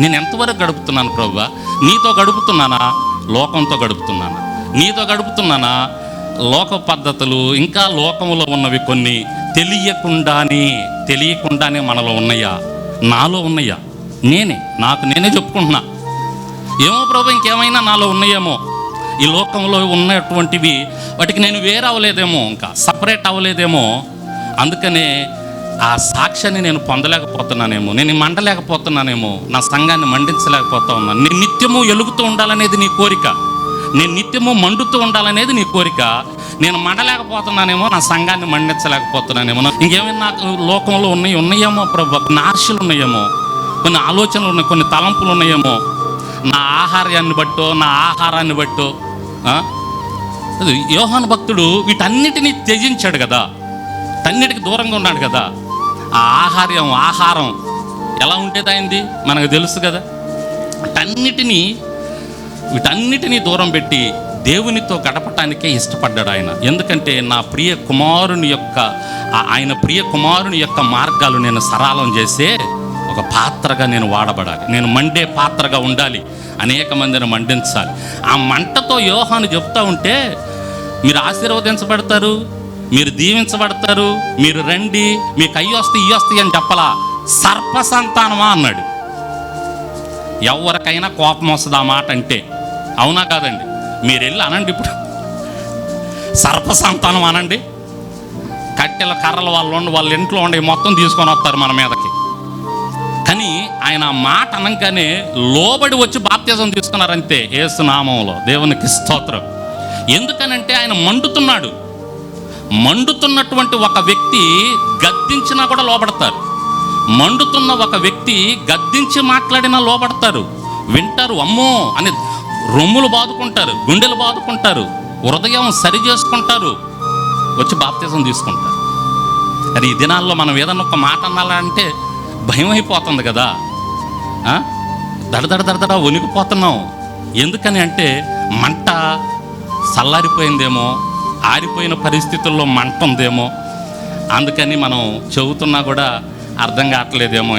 నేను ఎంతవరకు గడుపుతున్నాను ప్రభువా? నీతో గడుపుతున్నానా, లోకంతో గడుపుతున్నానా? నీతో గడుపుతున్నానా, లోక పద్ధతులు ఇంకా లోకంలో ఉన్నవి కొన్ని తెలియకుండానే మనలో ఉన్నాయా, నాలో ఉన్నాయా? నేనే చెప్పుకుంటున్నా. ఏమో ప్రభు, ఇంకేమైనా నాలో ఉన్నాయేమో, ఈ లోకంలో ఉన్నటువంటివి వాటికి నేను వేరే అవ్వలేదేమో, ఇంకా సపరేట్ అవ్వలేదేమో. అందుకనే ఆ సాక్ష్యాన్ని నేను పొందలేకపోతున్నానేమో, నేను మండలేకపోతున్నానేమో, నా సంఘాన్ని మండించలేకపోతా ఉన్నాను. నేను నిత్యము ఎలుగుతూ ఉండాలనేది నీ కోరిక, నేను నిత్యము మండుతూ ఉండాలనేది నీ కోరిక. నేను మండలేకపోతున్నానేమో, నా సంఘాన్ని మండించలేకపోతున్నానేమో. ఇంకేమైనా నాకు లోకంలో ఉన్నాయేమో ప్రభు, కొన్ని ఆశలు ఉన్నాయేమో, కొన్ని ఆలోచనలు ఉన్నాయి, కొన్ని తలంపులు ఉన్నాయేమో, నా ఆహారాన్ని బట్టో యోహాను భక్తుడు వీటన్నిటినీ త్యజించాడు కదా, తన్నిటికి దూరంగా ఉన్నాడు కదా. ఆ ఆహారం ఎలా ఉండేది అయింది మనకు తెలుసు కదా. వీటన్నిటినీ దూరం పెట్టి దేవునితో గడపటానికే ఇష్టపడ్డాడు ఆయన. ఎందుకంటే ఆయన ప్రియ కుమారుని యొక్క మార్గాలు నేను సరళం చేసే ఒక పాత్రగా నేను వాడబడాలి, నేను మండే పాత్రగా ఉండాలి, అనేక మందిని మండించాలి. ఆ మంటతో యోహాను చెప్తా ఉంటే, మీరు ఆశీర్వదించబడతారు, మీరు దీవించబడతారు, మీరు రండి, మీకు ఇయ్యి వస్తాయి అని చెప్పలా. సర్ప సంతానమా అన్నాడు. ఎవరికైనా కోపం వస్తుంది ఆ మాట అంటే, అవునా కాదండి? మీరు వెళ్ళి అనండి, ఇప్పుడు సర్ప సంతానం అనండి. కట్టెల కర్రలు వాళ్ళ ఇంట్లో ఉండే మొత్తం తీసుకొని వస్తారు మన మీదకి. కానీ ఆయన ఆ మాట అనగానే లోబడి వచ్చి బాప్తిజం తీసుకున్నారంతే, యేసు నామములో. దేవునికి స్తోత్రం. ఎందుకనంటే ఆయన మండుతున్నటువంటి ఒక వ్యక్తి గద్దించినా కూడా లోబడతారు. మండుతున్న ఒక వ్యక్తి గద్దించి మాట్లాడినా లోబడతారు, వింటారు. అమ్మో అని రొమ్ములు బాదుకుంటారు, గుండెలు బాదుకుంటారు, హృదయం సరి చేసుకుంటారు, వచ్చి బాప్తిజం తీసుకుంటారు. కానీ ఈ దినాల్లో మనం ఏదన్నా ఒక మాట అనాలంటే భయం అయిపోతుంది కదా. దడదడ వణికిపోతున్నాం. ఎందుకని అంటే మంట చల్లారిపోయిందేమో, ఆరిపోయిన పరిస్థితుల్లో మంట ఉందేమో, అందుకని మనం చెబుతున్నా కూడా అర్థం కావట్లేదేమో.